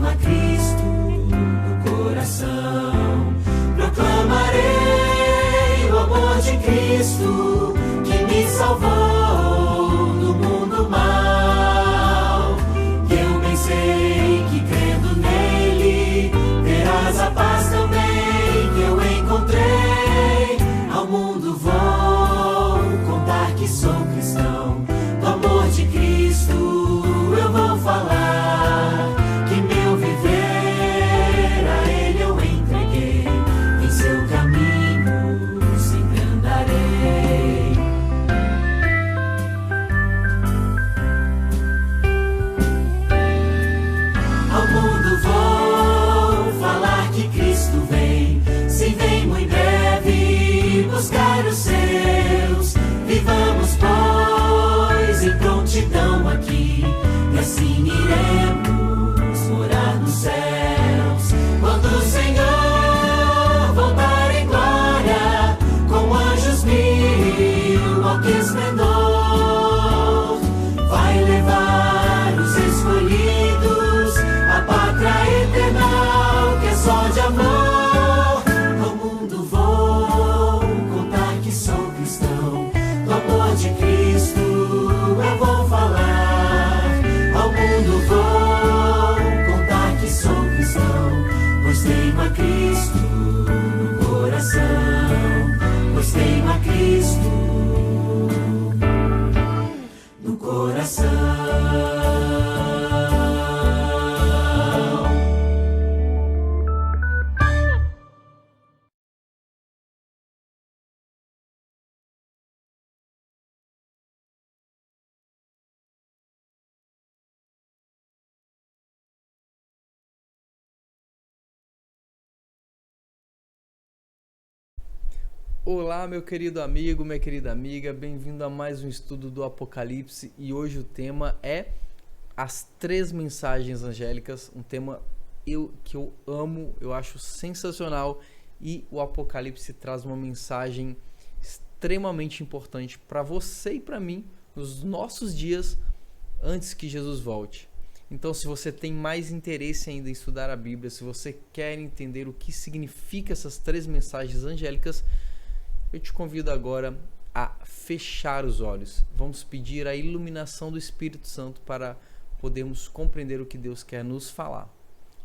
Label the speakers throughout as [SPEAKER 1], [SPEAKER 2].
[SPEAKER 1] tenho a Cristo no coração. Proclamarei o amor de Cristo que me salvou do mundo mal. E eu bem sei que crendo nele terás a paz também que eu encontrei. Ao mundo vou contar que sou cristão. Do amor de Cristo eu vou falar, que meu viver a ele eu entreguei. Em seu caminho sempre andarei. Ao mundo vou falar que Cristo vem, sim, vem muito breve buscar os seus. Vivamos, pois, em prontidão aqui, e assim iremos morar nos céus. Quando o Senhor voltar em glória, com anjos mil, ó que esplendor, vai levar os escolhidos à pátria eterna, que é só de amor. Ao mundo vou contar que sou cristão. Do amor de Cristo eu vou falar. Ao mundo vou contar que sou cristão, pois tenho a Cristo no coração. Pois tenho a Cristo no coração.
[SPEAKER 2] Olá, meu querido amigo, minha querida amiga, bem-vindo a mais um estudo do Apocalipse, e hoje o tema é as 3 mensagens angélicas, um tema que eu amo, eu acho sensacional, e o Apocalipse traz uma mensagem extremamente importante para você e para mim nos nossos dias antes que Jesus volte. Então, se você tem mais interesse ainda em estudar a Bíblia, se você quer entender o que significa essas 3 mensagens angélicas, eu te convido agora a fechar os olhos. Vamos pedir a iluminação do Espírito Santo para podermos compreender o que Deus quer nos falar.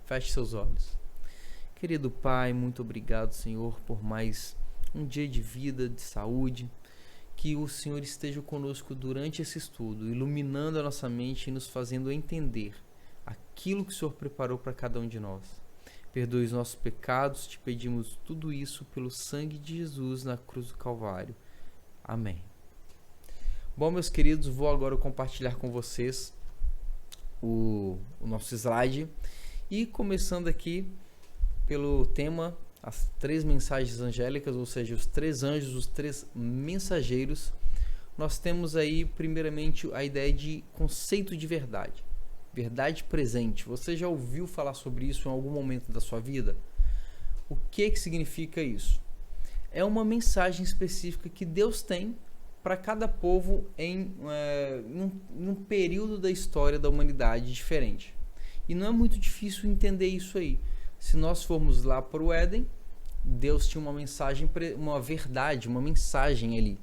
[SPEAKER 2] Feche seus olhos. Querido Pai, muito obrigado, Senhor, por mais um dia de vida, de saúde. Que o Senhor esteja conosco durante esse estudo, iluminando a nossa mente e nos fazendo entender aquilo que o Senhor preparou para cada um de nós. Perdoe os nossos pecados, te pedimos tudo isso pelo sangue de Jesus na cruz do Calvário. Amém. Bom, meus queridos, vou agora compartilhar com vocês o nosso slide. E começando aqui pelo tema, as 3 mensagens angélicas, ou seja, os 3 anjos, os 3 mensageiros. Nós temos aí, primeiramente, a ideia de conceito de verdade. Verdade presente. Você já ouviu falar sobre isso em algum momento da sua vida? O que significa isso? É uma mensagem específica que Deus tem para cada povo em um período da história da humanidade diferente. E não é muito difícil entender isso aí. Se nós formos lá para o Éden, Deus tinha uma mensagem, uma verdade, uma mensagem ali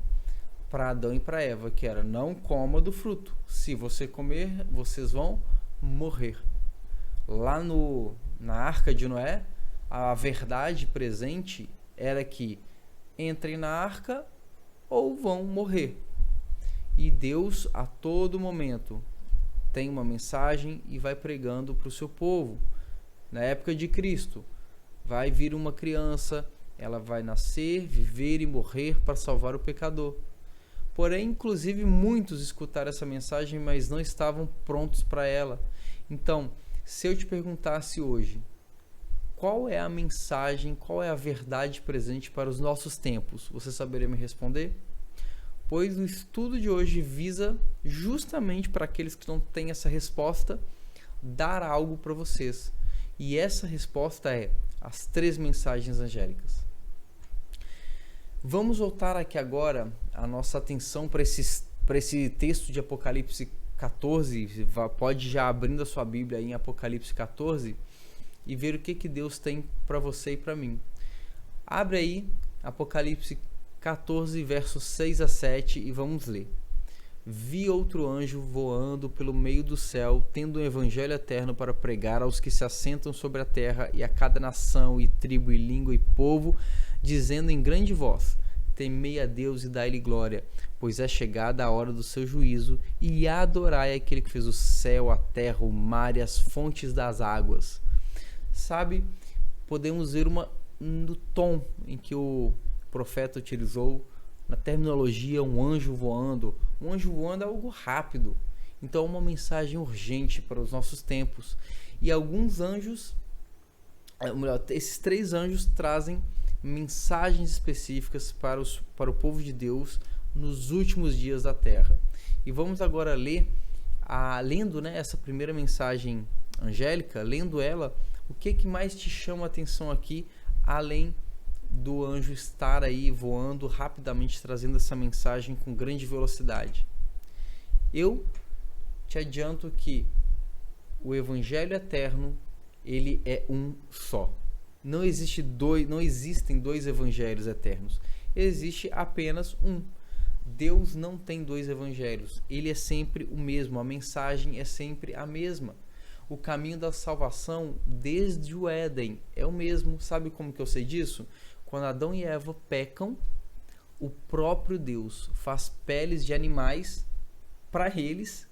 [SPEAKER 2] para Adão e para Eva, que era: não coma do fruto. Se você comer, vocês vão morrer. Lá na Arca de Noé, a verdade presente era que entrem na arca ou vão morrer. E Deus, a todo momento, tem uma mensagem e vai pregando para o seu povo. Na época de Cristo, vai vir uma criança, ela vai nascer, viver e morrer para salvar o pecador. Porém, inclusive, muitos escutaram essa mensagem, mas não estavam prontos para ela. Então, se eu te perguntasse hoje, qual é a mensagem, qual é a verdade presente para os nossos tempos, você saberia me responder? Pois o estudo de hoje visa justamente para aqueles que não têm essa resposta, dar algo para vocês. E essa resposta é as 3 mensagens angélicas. Vamos voltar aqui agora a nossa atenção para esse texto de Apocalipse 14, pode já abrindo a sua Bíblia aí em Apocalipse 14 e ver o que Deus tem para você e para mim. Abre aí Apocalipse 14, versos 6 a 7 e vamos ler. Vi outro anjo voando pelo meio do céu, tendo um evangelho eterno para pregar aos que se assentam sobre a terra e a cada nação e tribo e língua e povo, dizendo em grande voz: temei a Deus e dai-lhe glória, pois é chegada a hora do seu juízo, e adorai aquele que fez o céu, a terra, o mar e as fontes das águas. Sabe, podemos ver no tom em que o profeta utilizou, na terminologia, um anjo voando. Um anjo voando é algo rápido, então é uma mensagem urgente para os nossos tempos. E alguns anjos, esses 3 anjos trazem mensagens específicas para o povo de Deus nos últimos dias da terra. E vamos agora ler, lendo essa primeira mensagem angélica, lendo ela, o que mais te chama a atenção aqui, além do anjo estar aí voando rapidamente, trazendo essa mensagem com grande velocidade. Eu te adianto que o evangelho eterno, ele é um só. Não existem 2 evangelhos eternos. Existe apenas um. Deus não tem 2 evangelhos. Ele é sempre o mesmo. A mensagem é sempre a mesma. O caminho da salvação desde o Éden é o mesmo. Sabe como que eu sei disso? Quando Adão e Eva pecam, o próprio Deus faz peles de animais para eles,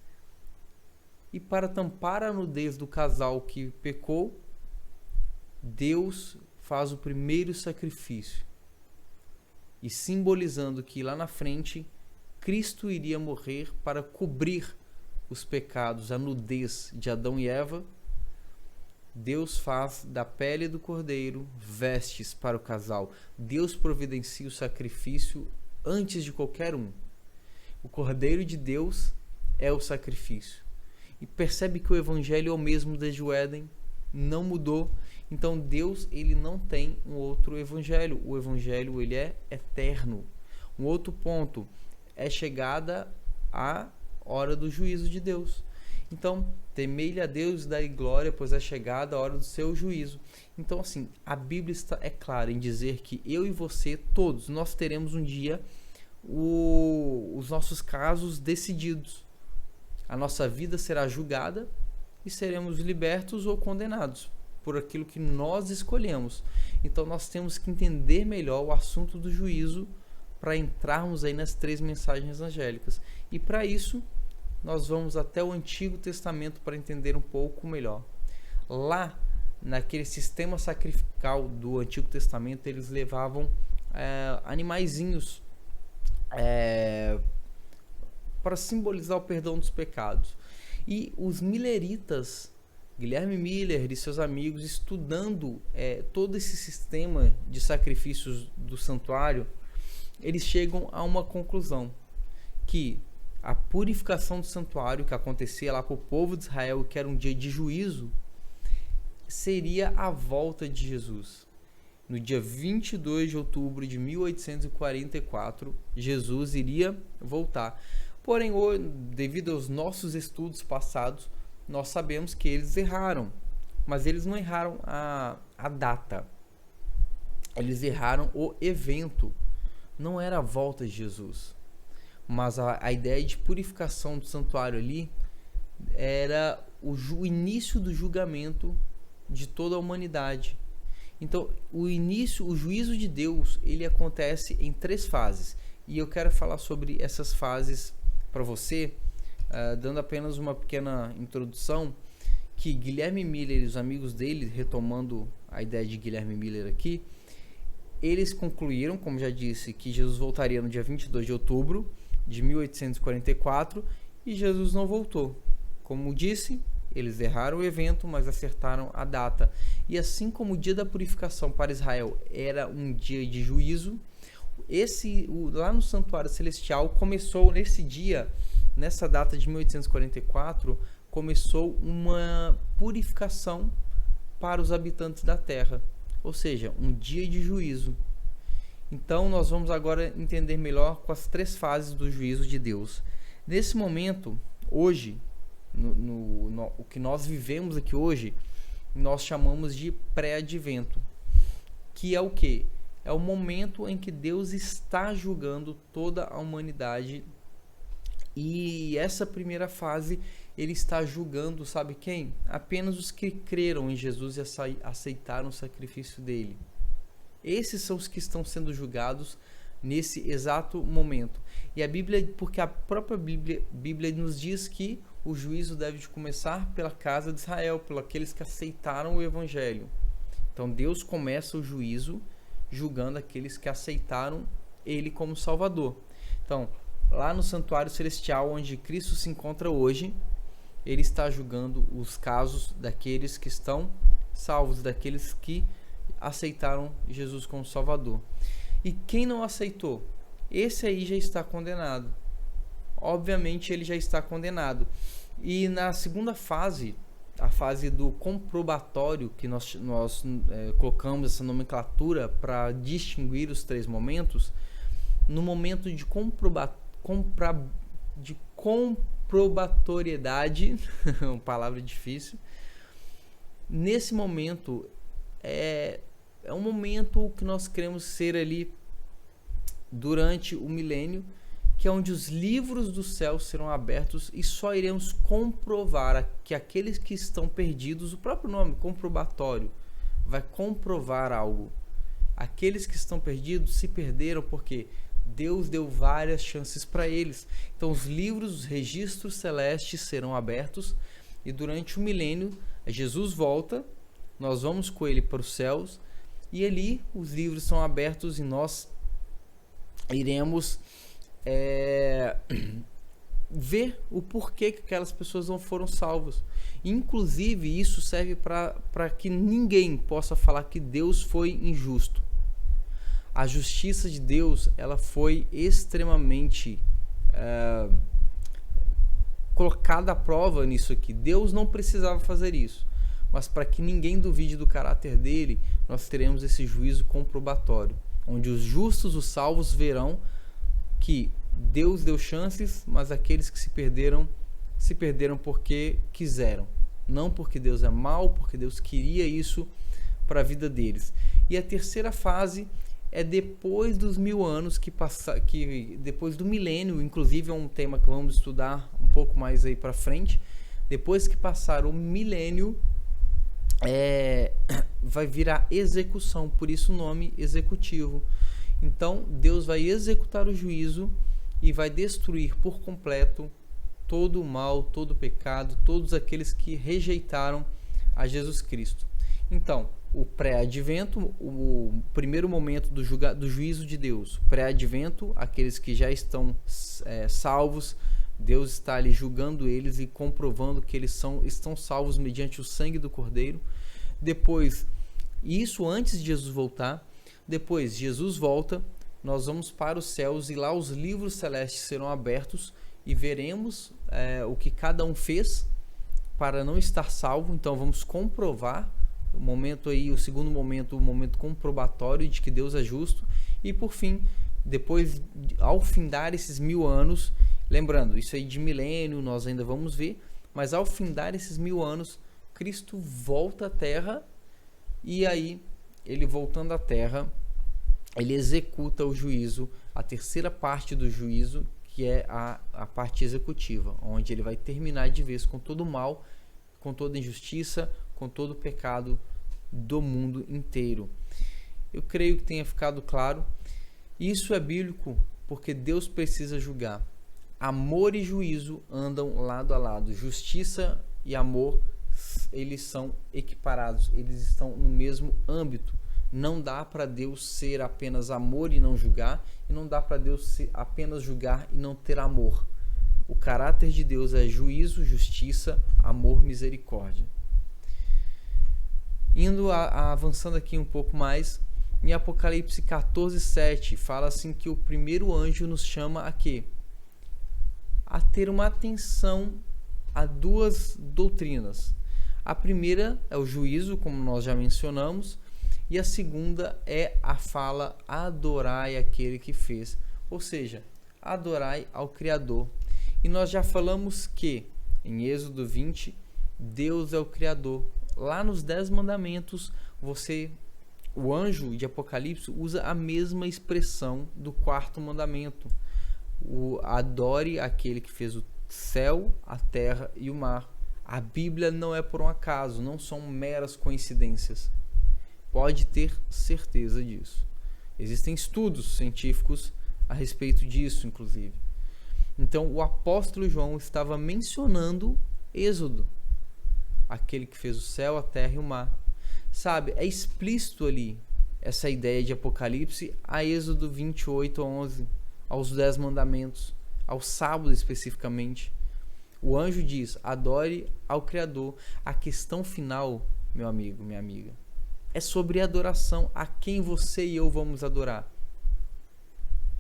[SPEAKER 2] e para tampar a nudez do casal que pecou, Deus faz o primeiro sacrifício, e simbolizando que lá na frente Cristo iria morrer para cobrir os pecados, a nudez de Adão e Eva. Deus faz da pele do cordeiro vestes para o casal. Deus providencia o sacrifício antes de qualquer um. O cordeiro de Deus é o sacrifício. E percebe que o evangelho é o mesmo desde o Éden, não mudou. Então Deus, ele não tem um outro evangelho. O evangelho, ele é eterno. Um outro ponto, é chegada a hora do juízo de Deus. Então, temei-lhe a Deus e dai glória, pois é chegada a hora do seu juízo. Então, assim, a Bíblia é clara em dizer que eu e você, todos, nós teremos um dia os nossos casos decididos. A nossa vida será julgada e seremos libertos ou condenados por aquilo que nós escolhemos. Então, nós temos que entender melhor o assunto do juízo para entrarmos aí nas 3 mensagens angélicas. E para isso, nós vamos até o Antigo Testamento para entender um pouco melhor. Lá, naquele sistema sacrificial do Antigo Testamento, eles levavam animaizinhos para simbolizar o perdão dos pecados. E os milleritas, Guilherme Miller e seus amigos, estudando todo esse sistema de sacrifícios do santuário, eles chegam a uma conclusão, que a purificação do santuário, que acontecia lá para o povo de Israel, que era um dia de juízo, seria a volta de Jesus. No dia 22 de outubro de 1844, Jesus iria voltar. Porém, devido aos nossos estudos passados, nós sabemos que eles erraram. Mas eles não erraram a data. Eles erraram o evento. Não era a volta de Jesus. Mas a ideia de purificação do santuário ali era o início do julgamento de toda a humanidade. Então, o juízo de Deus, ele acontece em 3 fases. E eu quero falar sobre essas fases para você, dando apenas uma pequena introdução, que Guilherme Miller e os amigos dele, retomando a ideia de Guilherme Miller aqui, eles concluíram, como já disse, que Jesus voltaria no dia 22 de outubro de 1844 e Jesus não voltou. Como disse, eles erraram o evento, mas acertaram a data. E assim como o dia da purificação para Israel era um dia de juízo, lá no Santuário Celestial começou nesse dia, nessa data de 1844, começou uma purificação para os habitantes da terra, ou seja, um dia de juízo. Então nós vamos agora entender melhor com as 3 fases do juízo de Deus. Nesse momento, Hoje, o que nós vivemos aqui hoje, nós chamamos de pré-advento, que é o quê? É o momento em que Deus está julgando toda a humanidade, e essa primeira fase ele está julgando, sabe quem? Apenas os que creram em Jesus e aceitaram o sacrifício dele. Esses são os que estão sendo julgados nesse exato momento. E a Bíblia, porque a própria Bíblia nos diz que o juízo deve começar pela casa de Israel, pelos aqueles que aceitaram o Evangelho. Então Deus começa o juízo julgando aqueles que aceitaram ele como Salvador. Então, lá no santuário celestial, onde Cristo se encontra hoje, ele está julgando os casos daqueles que estão salvos, daqueles que aceitaram Jesus como Salvador. E quem não aceitou? Esse aí já está condenado. Obviamente ele já está condenado. E na segunda fase, a fase do comprobatório, que nós colocamos essa nomenclatura para distinguir os três momentos, no momento de comprobatoriedade, uma palavra difícil, nesse momento é um momento que nós queremos ser ali durante o milênio, que é onde os livros do céu serão abertos e só iremos comprovar que aqueles que estão perdidos, o próprio nome, comprobatório, vai comprovar algo. Aqueles que estão perdidos se perderam porque Deus deu várias chances para eles. Então os livros, os registros celestes serão abertos e durante o milênio Jesus volta, nós vamos com ele para os céus e ali os livros são abertos e nós iremos ver o porquê que aquelas pessoas não foram salvas. Inclusive isso serve para que ninguém possa falar que Deus foi injusto. A justiça de Deus, ela foi extremamente colocada à prova nisso aqui. Deus não precisava fazer isso, mas para que ninguém duvide do caráter dele, nós teremos esse juízo comprobatório, onde os justos, os salvos, verão que Deus deu chances, mas aqueles que se perderam porque quiseram, não porque Deus é mau, porque Deus queria isso para a vida deles. E a terceira fase é depois dos 1000 anos, que depois do milênio, inclusive é um tema que vamos estudar um pouco mais aí para frente. Depois que passar o milênio, vai virar execução, por isso o nome executivo. Então Deus vai executar o juízo e vai destruir por completo todo o mal, todo o pecado, todos aqueles que rejeitaram a Jesus Cristo. Então, o pré-advento, o primeiro momento do juízo de Deus. Pré-advento, aqueles que já estão salvos, Deus está ali julgando eles e comprovando que eles estão salvos mediante o sangue do Cordeiro. Depois, isso antes de Jesus voltar. Depois, Jesus volta, nós vamos para os céus e lá os livros celestes serão abertos e veremos o que cada um fez para não estar salvo. Então, vamos comprovar o momento aí, o segundo momento, o momento comprobatório de que Deus é justo. E por fim, depois, ao findar esses 1000 anos, lembrando, isso aí de milênio nós ainda vamos ver, mas ao findar esses 1000 anos, Cristo volta à Terra e aí, ele voltando à Terra, ele executa o juízo, a terceira parte do juízo, que é a parte executiva, onde ele vai terminar de vez com todo o mal, com toda a injustiça, com todo o pecado do mundo inteiro. Eu creio que tenha ficado claro. Isso é bíblico porque Deus precisa julgar. Amor e juízo andam lado a lado. Justiça e amor, eles são equiparados, eles estão no mesmo âmbito. Não dá para Deus ser apenas amor e não julgar, e não dá para Deus apenas julgar e não ter amor. O caráter de Deus é juízo, justiça, amor, misericórdia. Avançando aqui um pouco mais, em Apocalipse 14:7 fala assim que o primeiro anjo nos chama a quê? A ter uma atenção a duas doutrinas. A primeira é o juízo, como nós já mencionamos, e a segunda é a fala adorai aquele que fez, ou seja, adorai ao Criador. E nós já falamos que, em Êxodo 20, Deus é o Criador. Lá nos 10 mandamentos, o anjo de Apocalipse usa a mesma expressão do 4º mandamento. Adore aquele que fez o céu, a terra e o mar. A Bíblia não é por um acaso, não são meras coincidências. Pode ter certeza disso. Existem estudos científicos a respeito disso, inclusive. Então, o apóstolo João estava mencionando Êxodo, aquele que fez o céu, a terra e o mar. Sabe, é explícito ali essa ideia de Apocalipse a Êxodo 28, 11, aos 10 mandamentos, ao sábado especificamente. O anjo diz, adore ao Criador. A questão final, meu amigo, minha amiga, é sobre adoração. A quem você e eu vamos adorar?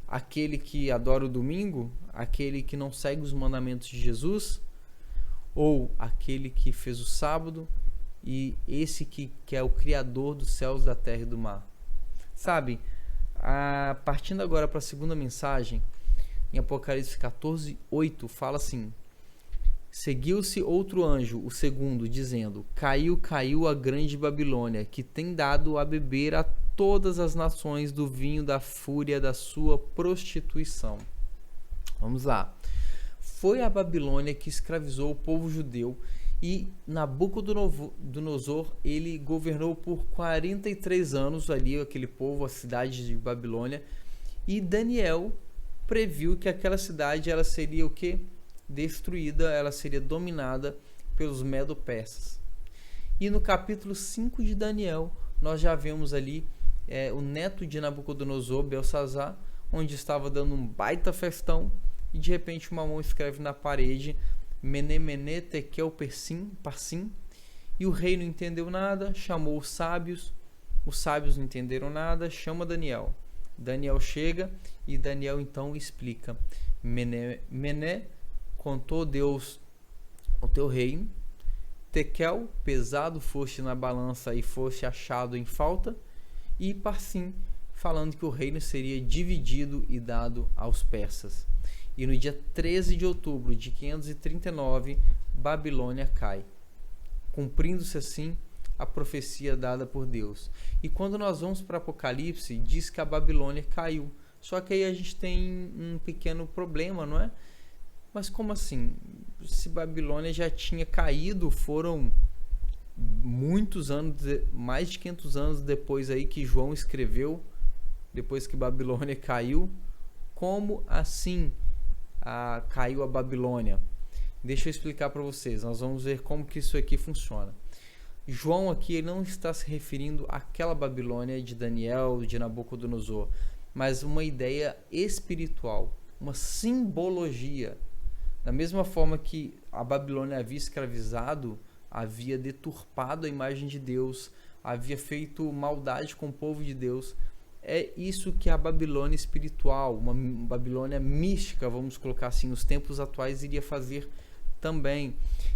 [SPEAKER 2] Aquele que adora o domingo? Aquele que não segue os mandamentos de Jesus? Ou aquele que fez o sábado e esse que é o Criador dos céus, da terra e do mar? Sabe, partindo agora para a segunda mensagem, em Apocalipse 14, 8, fala assim: seguiu-se outro anjo, o segundo, dizendo, caiu a grande Babilônia, que tem dado a beber a todas as nações do vinho da fúria da sua prostituição. Vamos lá. Foi a Babilônia que escravizou o povo judeu, e Nabucodonosor, ele governou por 43 anos ali, aquele povo, a cidade de Babilônia, e Daniel previu que aquela cidade ela seria o quê? Destruída, ela seria dominada pelos medo-persas. E no capítulo 5 de Daniel, nós já vemos ali o neto de Nabucodonosor, Belsazar, onde estava dando um baita festão, e de repente uma mão escreve na parede, Mene, Mene, Tekel, Parsim, e o rei não entendeu nada, chamou os sábios não entenderam nada, chama Daniel. Daniel chega e Daniel então explica, Mene, Mene, contou Deus o teu reino, Tekel, pesado foste na balança e foste achado em falta, e Parsim, falando que o reino seria dividido e dado aos persas. E no dia 13 de outubro de 539, Babilônia cai, cumprindo-se assim a profecia dada por Deus. E quando nós vamos para Apocalipse, diz que a Babilônia caiu. Só que aí a gente tem um pequeno problema, não é? Mas como assim? Se Babilônia já tinha caído, foram muitos anos, mais de 500 anos depois aí que João escreveu, depois que Babilônia caiu. Como assim caiu a Babilônia? Deixa eu explicar para vocês. Nós vamos ver como que isso aqui funciona. João aqui ele não está se referindo àquela Babilônia de Daniel, de Nabucodonosor, mas uma ideia espiritual, uma simbologia. Da mesma forma que a Babilônia havia escravizado, havia deturpado a imagem de Deus, havia feito maldade com o povo de Deus, é isso que a Babilônia espiritual, uma Babilônia mística, vamos colocar assim, nos tempos atuais, iria fazer também.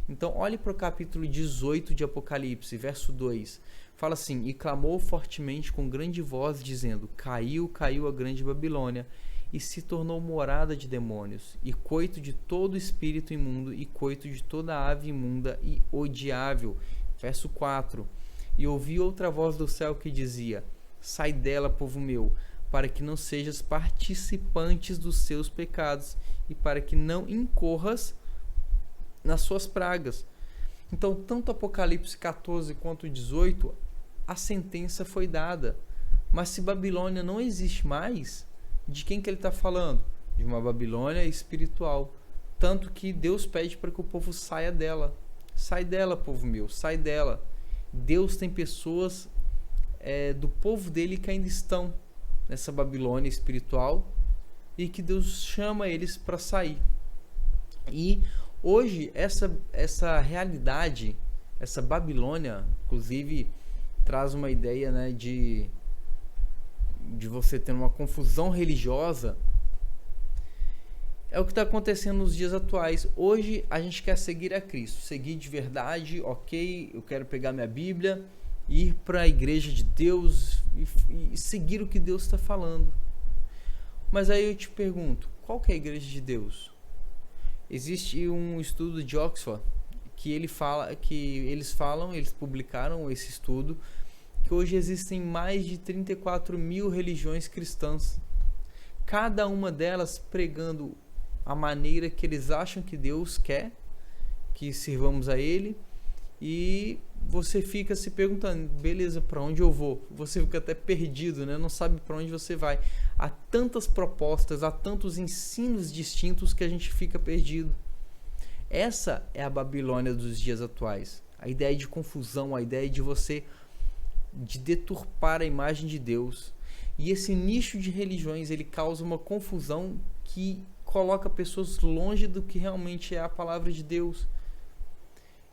[SPEAKER 2] Então, olhe para o capítulo 18 de Apocalipse, verso 2. Fala assim, e clamou fortemente com grande voz, dizendo, caiu a grande Babilônia, e se tornou morada de demônios, e coito de todo espírito imundo, e coito de toda ave imunda e odiável. Verso 4. E ouvi outra voz do céu que dizia, sai dela, povo meu, para que não sejas participantes dos seus pecados, e para que não incorras nas suas pragas. Então, tanto Apocalipse 14 quanto 18, a sentença foi dada. Mas se Babilônia não existe mais, de quem que ele está falando? De uma Babilônia espiritual. Tanto que Deus pede para que o povo saia dela. Sai dela, povo meu, sai dela. Deus tem pessoas do povo dele que ainda estão nessa Babilônia espiritual e que Deus chama eles para sair. E hoje essa realidade, essa Babilônia, inclusive traz uma ideia, né, de você ter uma confusão religiosa. É o que está acontecendo nos dias atuais. Hoje a gente quer seguir a Cristo, seguir de verdade, ok, eu quero pegar minha Bíblia, ir para a igreja de Deus e seguir o que Deus está falando. Mas aí eu te pergunto, qual que é a igreja de Deus? Existe um estudo de Oxford que eles publicaram esse estudo, que hoje existem mais de 34 mil religiões cristãs, cada uma delas pregando a maneira que eles acham que Deus quer que sirvamos a Ele. E você fica se perguntando, beleza, para onde eu vou? Você fica até perdido, né? Não sabe para onde você vai. Há tantas propostas, há tantos ensinos distintos que a gente fica perdido. Essa é a Babilônia dos dias atuais. A ideia de confusão, a ideia de deturpar a imagem de Deus. E esse nicho de religiões, ele causa uma confusão que coloca pessoas longe do que realmente é a palavra de Deus.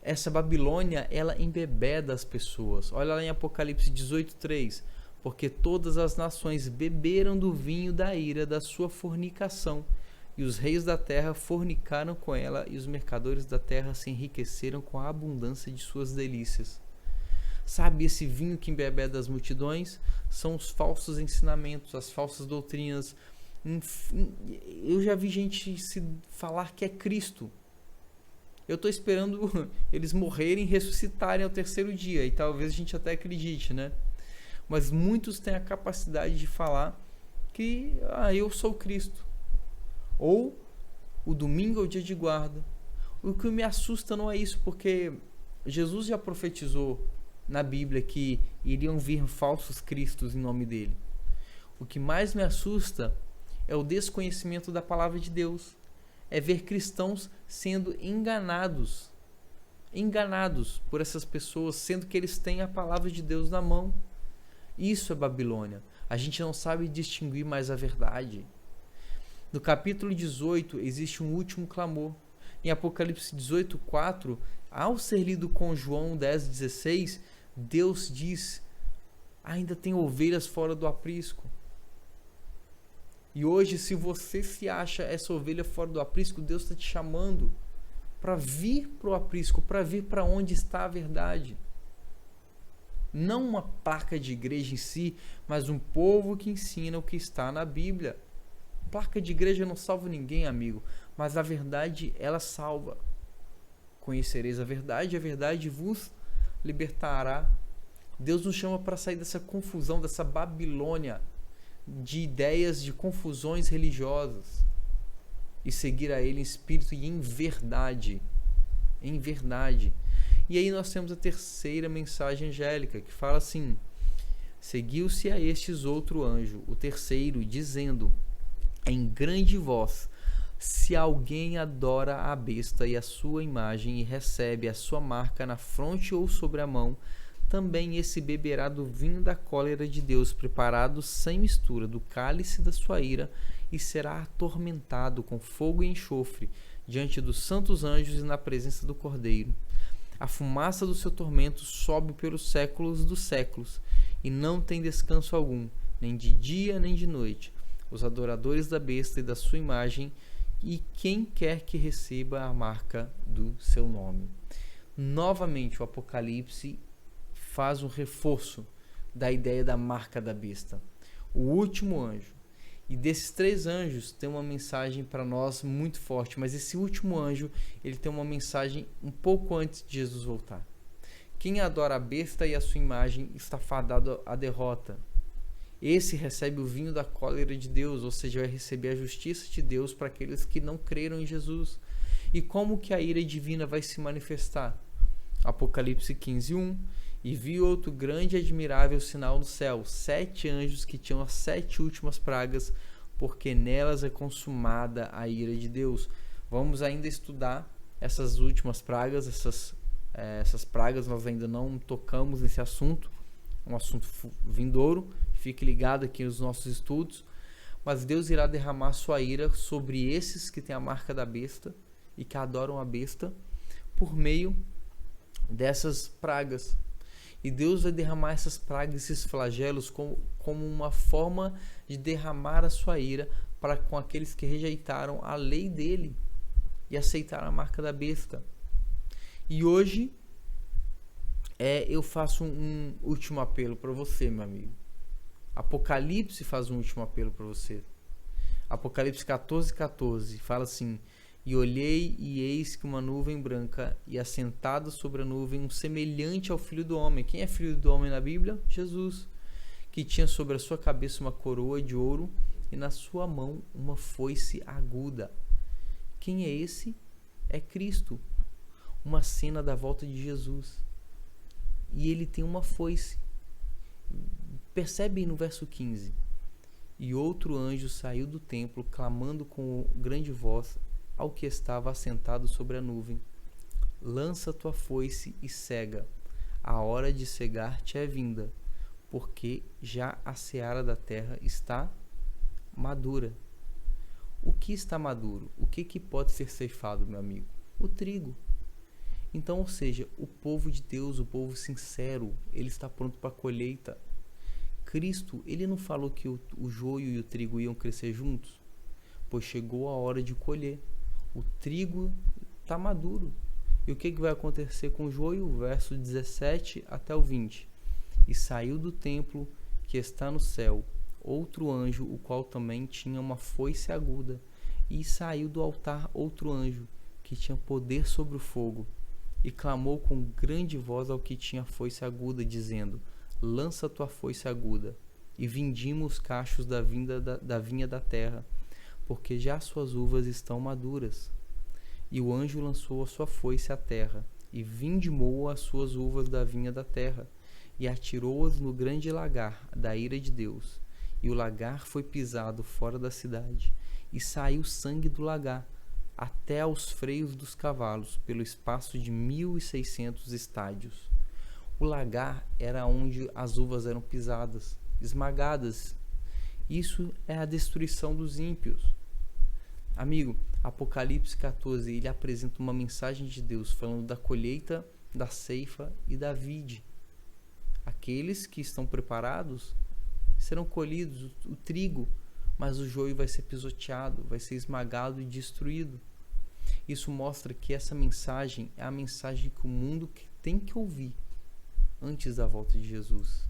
[SPEAKER 2] Essa Babilônia, ela embebeda as pessoas. Olha lá em Apocalipse 18:3. Porque todas as nações beberam do vinho da ira da sua fornicação, e os reis da terra fornicaram com ela, e os mercadores da terra se enriqueceram com a abundância de suas delícias. Sabe, esse vinho que embebeda as multidões são os falsos ensinamentos, as falsas doutrinas. Eu já vi gente se falar que é Cristo. Eu estou esperando eles morrerem e ressuscitarem ao terceiro dia, e talvez a gente até acredite, né? Mas muitos têm a capacidade de falar que eu sou Cristo. Ou o domingo é o dia de guarda. O que me assusta não é isso, porque Jesus já profetizou na Bíblia que iriam vir falsos cristos em nome dele. O que mais me assusta é o desconhecimento da palavra de Deus. É ver cristãos sendo enganados por essas pessoas, sendo que eles têm a palavra de Deus na mão. Isso é Babilônia. A gente não sabe distinguir mais a verdade. No capítulo 18 existe um último clamor. Em Apocalipse 18:4, ao ser lido com João 10:16, Deus diz: ainda tem ovelhas fora do aprisco. E hoje, se você se acha essa ovelha fora do aprisco, Deus está te chamando para vir para o aprisco, para vir para onde está a verdade. Não uma placa de igreja em si, mas um povo que ensina o que está na Bíblia. Placa de igreja não salva ninguém, amigo, mas a verdade, ela salva. Conhecereis a verdade vos libertará. Deus nos chama para sair dessa confusão, dessa Babilônia de ideias, de confusões religiosas, e seguir a Ele em espírito e em verdade. Em verdade. E aí nós temos a terceira mensagem angélica, que fala assim: seguiu-se a estes outro anjo, o terceiro, dizendo em grande voz: se alguém adora a besta e a sua imagem e recebe a sua marca na fronte ou sobre a mão, também esse beberá do vinho da cólera de Deus, preparado sem mistura, do cálice da sua ira, e será atormentado com fogo e enxofre, diante dos santos anjos e na presença do Cordeiro. A fumaça do seu tormento sobe pelos séculos dos séculos, e não tem descanso algum, nem de dia nem de noite, os adoradores da besta e da sua imagem, e quem quer que receba a marca do seu nome. Novamente, o Apocalipse faz um reforço da ideia da marca da besta. O último anjo. E desses três anjos tem uma mensagem para nós muito forte, mas esse último anjo, ele tem uma mensagem um pouco antes de Jesus voltar. Quem adora a besta e a sua imagem está fadado à derrota. Esse recebe o vinho da cólera de Deus, ou seja, vai receber a justiça de Deus para aqueles que não creram em Jesus. E como que a ira divina vai se manifestar? Apocalipse 15:1. E vi outro grande e admirável sinal no céu, 7 anjos que tinham as 7 últimas pragas, porque nelas é consumada a ira de Deus. Vamos ainda estudar essas últimas pragas, essas pragas nós ainda não tocamos nesse assunto, um assunto vindouro, fique ligado aqui nos nossos estudos, mas Deus irá derramar sua ira sobre esses que têm a marca da besta e que adoram a besta por meio dessas pragas. E Deus vai derramar essas pragas, esses flagelos, como uma forma de derramar a sua ira para com aqueles que rejeitaram a lei dele e aceitaram a marca da besta. E hoje eu faço um último apelo para você, meu amigo. Apocalipse faz um último apelo para você. Apocalipse 14:14 fala assim: E olhei, e eis que uma nuvem branca, e assentado sobre a nuvem, um semelhante ao Filho do Homem. Quem é Filho do Homem na Bíblia? Jesus, que tinha sobre a sua cabeça uma coroa de ouro, e na sua mão uma foice aguda. Quem é esse? É Cristo. Uma cena da volta de Jesus. E ele tem uma foice. Percebe aí no verso 15. E outro anjo saiu do templo, clamando com grande voz ao que estava assentado sobre a nuvem: lança tua foice e cega. A hora de cegar-te é vinda, porque já a seara da terra está madura. O que está maduro? O que pode ser ceifado, meu amigo? O trigo. Então, ou seja, o povo de Deus, o povo sincero, ele está pronto para a colheita. Cristo, ele não falou que o joio e o trigo iam crescer juntos? Pois chegou a hora de colher. O trigo está maduro. E o que vai acontecer com o joio? Verso 17 até o 20. E saiu do templo que está no céu outro anjo, o qual também tinha uma foice aguda. E saiu do altar outro anjo, que tinha poder sobre o fogo. E clamou com grande voz ao que tinha foice aguda, dizendo: lança tua foice aguda, e vindima os cachos da vinha da terra, porque já suas uvas estão maduras. E o anjo lançou a sua foice à terra, e vindimou as suas uvas da vinha da terra, e atirou-as no grande lagar da ira de Deus. E o lagar foi pisado fora da cidade, e saiu sangue do lagar, até aos freios dos cavalos, pelo espaço de 1.600 estádios. O lagar era onde as uvas eram pisadas, esmagadas. Isso é a destruição dos ímpios. Amigo, Apocalipse 14, ele apresenta uma mensagem de Deus falando da colheita, da ceifa e da vide. Aqueles que estão preparados serão colhidos, o trigo, mas o joio vai ser pisoteado, vai ser esmagado e destruído. Isso mostra que essa mensagem é a mensagem que o mundo tem que ouvir antes da volta de Jesus.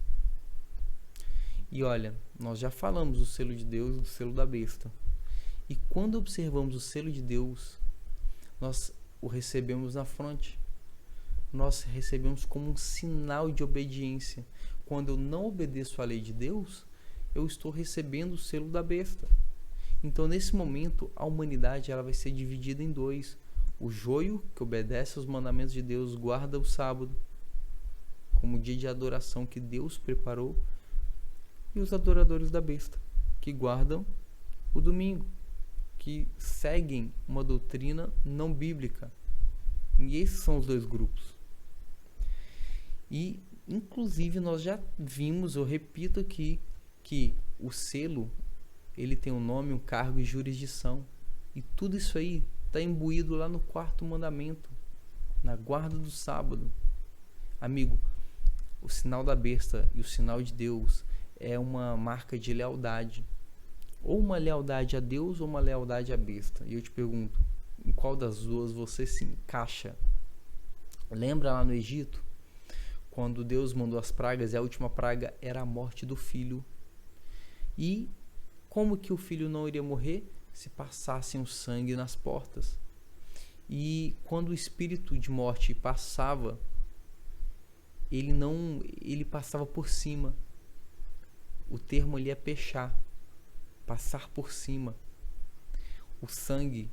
[SPEAKER 2] E olha, nós já falamos do selo de Deus e do selo da besta. E quando observamos o selo de Deus, nós o recebemos na fronte. Nós recebemos como um sinal de obediência. Quando eu não obedeço à lei de Deus, eu estou recebendo o selo da besta. Então, nesse momento, a humanidade ela vai ser dividida em dois. O joio, que obedece aos mandamentos de Deus, guarda o sábado como dia de adoração que Deus preparou, e os adoradores da besta, que guardam o domingo, que seguem uma doutrina não bíblica. E esses são os dois grupos. E, inclusive, nós já vimos, eu repito aqui, que o selo, ele tem um nome, um cargo e jurisdição. E tudo isso aí está imbuído lá no 4º mandamento, na guarda do sábado. Amigo, o sinal da besta e o sinal de Deus é uma marca de lealdade. Ou uma lealdade a Deus ou uma lealdade à besta. E eu te pergunto, em qual das duas você se encaixa? Lembra lá no Egito? Quando Deus mandou as pragas e a última praga era a morte do filho. E como que o filho não iria morrer? Se passassem o sangue nas portas. E quando o espírito de morte passava, ele passava por cima. O termo ali é pechar, passar por cima. O sangue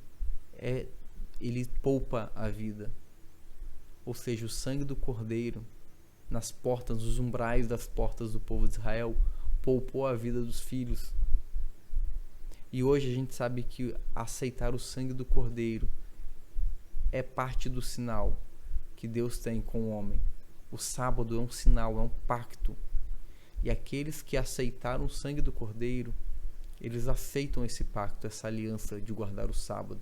[SPEAKER 2] ele poupa a vida. Ou seja, o sangue do cordeiro nas portas, nos umbrais das portas do povo de Israel, poupou a vida dos filhos. E hoje a gente sabe que aceitar o sangue do cordeiro é parte do sinal que Deus tem com o homem. O sábado é um sinal, é um pacto. E aqueles que aceitaram o sangue do cordeiro, eles aceitam esse pacto, essa aliança de guardar o sábado.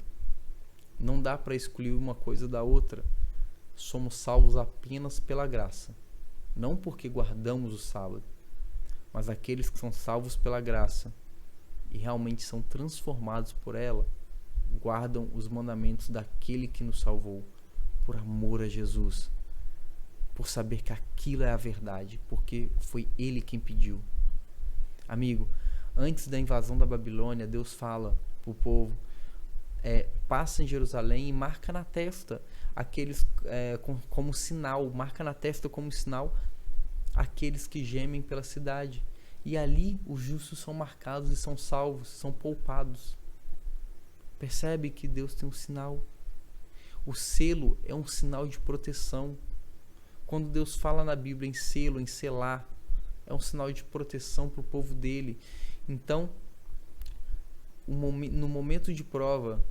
[SPEAKER 2] Não dá para excluir uma coisa da outra. Somos salvos apenas pela graça. Não porque guardamos o sábado, mas aqueles que são salvos pela graça e realmente são transformados por ela, guardam os mandamentos daquele que nos salvou, por amor a Jesus, por saber que aquilo é a verdade, porque foi Ele quem pediu. Amigo, antes da invasão da Babilônia, Deus fala para o povo: passa em Jerusalém e marca na testa aqueles como sinal, marca na testa como sinal aqueles que gemem pela cidade. E ali os justos são marcados e são salvos, são poupados. Percebe que Deus tem um sinal. O selo é um sinal de proteção. Quando Deus fala na Bíblia em selo, em selar, é um sinal de proteção para o povo dele. Então, no momento de prova,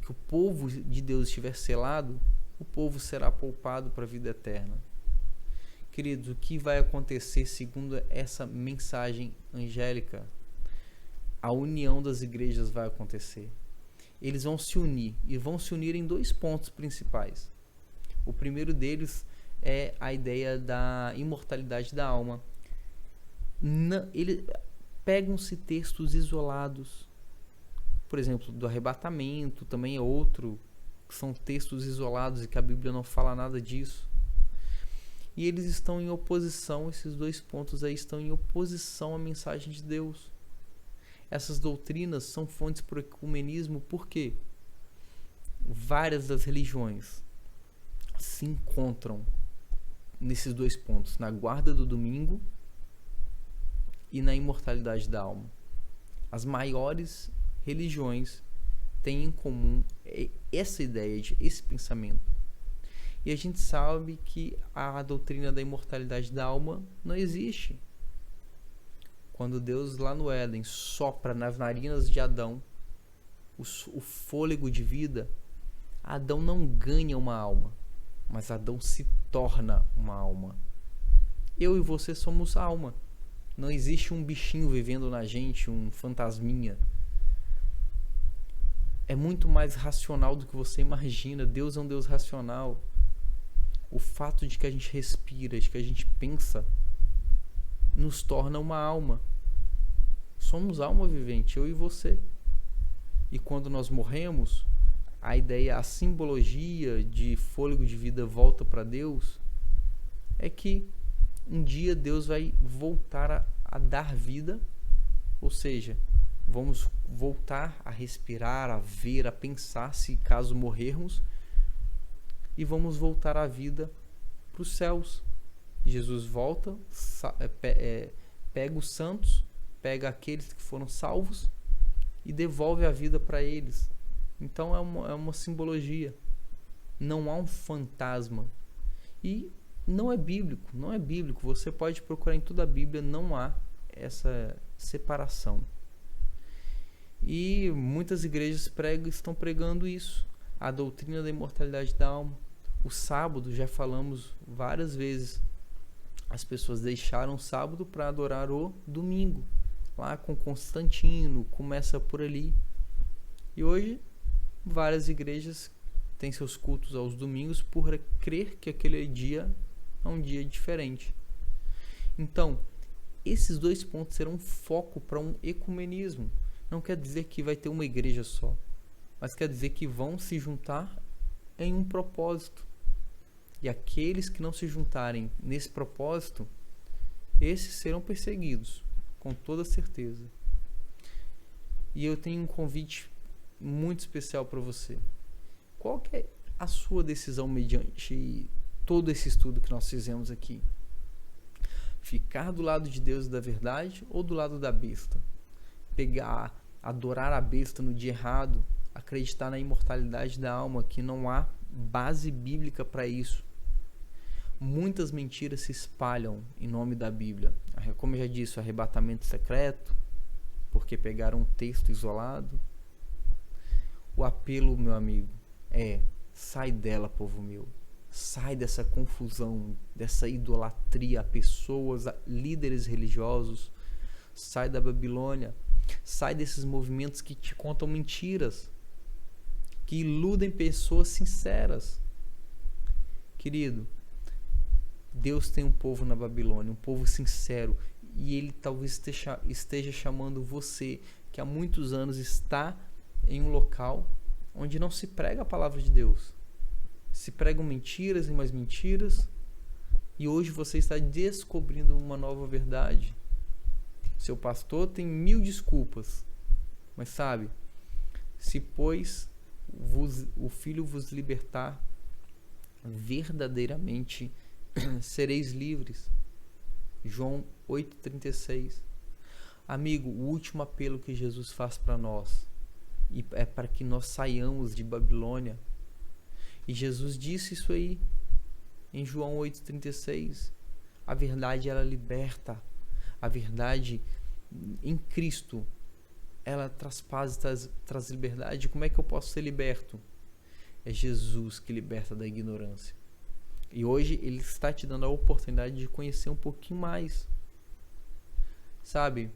[SPEAKER 2] que o povo de Deus estiver selado, o povo será poupado para a vida eterna. Queridos, o que vai acontecer segundo essa mensagem angélica? A união das igrejas vai acontecer. Eles vão se unir, e vão se unir em 2 pontos principais. O primeiro deles é a ideia da imortalidade da alma. Pegam-se textos isolados, por exemplo, do arrebatamento, também é outro, que são textos isolados e que a Bíblia não fala nada disso. E eles estão em oposição, esses 2 pontos aí estão em oposição à mensagem de Deus. Essas doutrinas são fontes para o ecumenismo, porque várias das religiões se encontram nesses 2 pontos, na guarda do domingo e na imortalidade da alma. As maiores religiões têm em comum essa ideia, esse pensamento. E a gente sabe que a doutrina da imortalidade da alma não existe. Quando Deus lá no Éden sopra nas narinas de Adão o fôlego de vida, Adão não ganha uma alma, mas Adão se torna uma alma. Eu e você somos alma. Não existe um bichinho vivendo na gente, um fantasminha. É muito mais racional do que você imagina. Deus é um Deus racional. O fato de que a gente respira, de que a gente pensa, nos torna uma alma. Somos alma vivente, eu e você. E quando nós morremos, a ideia, a simbologia de fôlego de vida volta para Deus, é que um dia Deus vai voltar a dar vida, ou seja, vamos voltar a respirar, a ver, a pensar, se caso morrermos, e vamos voltar à vida para os céus. Jesus volta, pega os santos, pega aqueles que foram salvos e devolve a vida para eles. Então é uma simbologia. Não há um fantasma. E não é bíblico. Você pode procurar em toda a Bíblia, não há essa separação. E muitas igrejas estão pregando isso. A doutrina da imortalidade da alma. O sábado, já falamos várias vezes, as pessoas deixaram o sábado para adorar o domingo. Lá com Constantino, começa por ali. E hoje, várias igrejas têm seus cultos aos domingos por crer que aquele dia é um dia diferente. Então, esses 2 pontos serão um foco para um ecumenismo. Não quer dizer que vai ter uma igreja só, mas quer dizer que vão se juntar em um propósito. E aqueles que não se juntarem nesse propósito, esses serão perseguidos, com toda certeza. E eu tenho um convite muito especial para você. Qual que é a sua decisão mediante todo esse estudo que nós fizemos aqui? Ficar do lado de Deus e da verdade ou do lado da besta? Adorar a besta no dia errado, acreditar na imortalidade da alma, que não há base bíblica para isso. Muitas mentiras se espalham em nome da Bíblia. Como eu já disse, o arrebatamento secreto, porque pegaram um texto isolado. O apelo, meu amigo, sai dela, povo meu. Sai dessa confusão, dessa idolatria a pessoas, a líderes religiosos. Sai da Babilônia. Sai desses movimentos que te contam mentiras, que iludem pessoas sinceras. Querido, Deus tem um povo na Babilônia, um povo sincero, e Ele talvez esteja chamando você, que há muitos anos está em um local onde não se prega a palavra de Deus. Se pregam mentiras e mais mentiras, e hoje você está descobrindo uma nova verdade. Seu pastor tem 1000 desculpas, mas sabe, Se, pois, o Filho vos libertar, verdadeiramente sereis livres. João 8,36. Amigo, o último apelo que Jesus faz para nós é para que nós saiamos de Babilônia. E Jesus disse isso aí em João 8,36. A verdade, ela liberta. A verdade em Cristo, ela traz paz, traz liberdade. Como é que eu posso ser liberto? É Jesus que liberta da ignorância. E hoje Ele está te dando a oportunidade de conhecer um pouquinho mais. Sabe?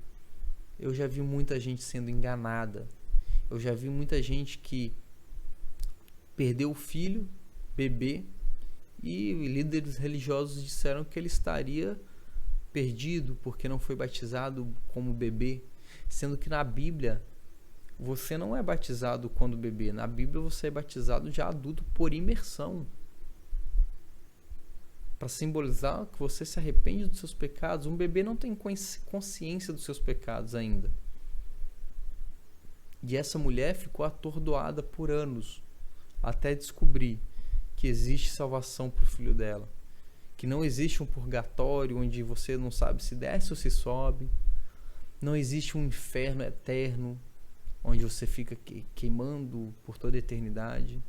[SPEAKER 2] Eu já vi muita gente sendo enganada. Eu já vi muita gente que perdeu o filho, bebê, e líderes religiosos disseram que ele estaria perdido porque não foi batizado como bebê, sendo que na Bíblia você não é batizado quando bebê. Na Bíblia você é batizado já adulto por imersão, para simbolizar que você se arrepende dos seus pecados. Um bebê não tem consciência dos seus pecados ainda. E essa mulher ficou atordoada por anos até descobrir que existe salvação para o filho dela, que não existe um purgatório onde você não sabe se desce ou se sobe, não existe um inferno eterno onde você fica queimando por toda a eternidade.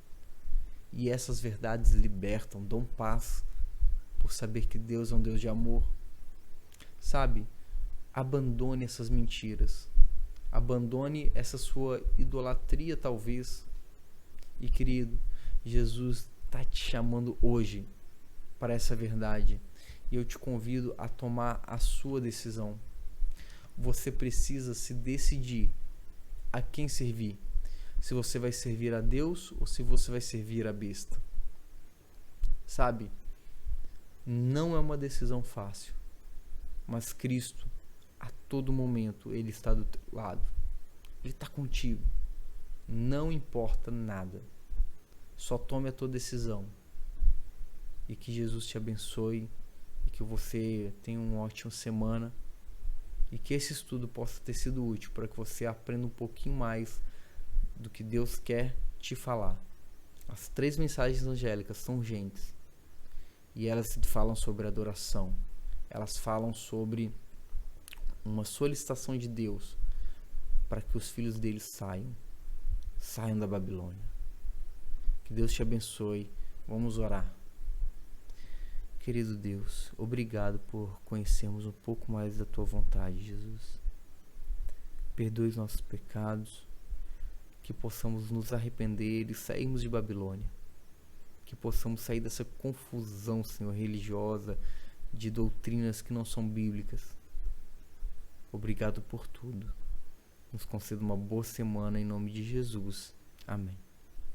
[SPEAKER 2] E essas verdades libertam, dão paz por saber que Deus é um Deus de amor. Sabe? Abandone essas mentiras. Abandone essa sua idolatria, talvez. E, querido, Jesus está te chamando hoje para essa verdade. E eu te convido a tomar a sua decisão. Você precisa se decidir a quem servir. Se você vai servir a Deus ou se você vai servir a besta. Sabe? Não é uma decisão fácil. Mas Cristo, a todo momento, Ele está do teu lado. Ele está contigo. Não importa nada. Só tome a tua decisão. E que Jesus te abençoe. E que você tenha uma ótima semana. E que esse estudo possa ter sido útil para que você aprenda um pouquinho mais do que Deus quer te falar. As 3 mensagens angélicas são urgentes. E elas falam sobre adoração. Elas falam sobre uma solicitação de Deus para que os filhos dele saiam da Babilônia. Que Deus te abençoe. Vamos orar. Querido Deus, obrigado por conhecermos um pouco mais da tua vontade, Jesus. Perdoe os nossos pecados, que possamos nos arrepender e sairmos de Babilônia. Que possamos sair dessa confusão, Senhor, religiosa, de doutrinas que não são bíblicas. Obrigado por tudo. Nos conceda uma boa semana em nome de Jesus. Amém.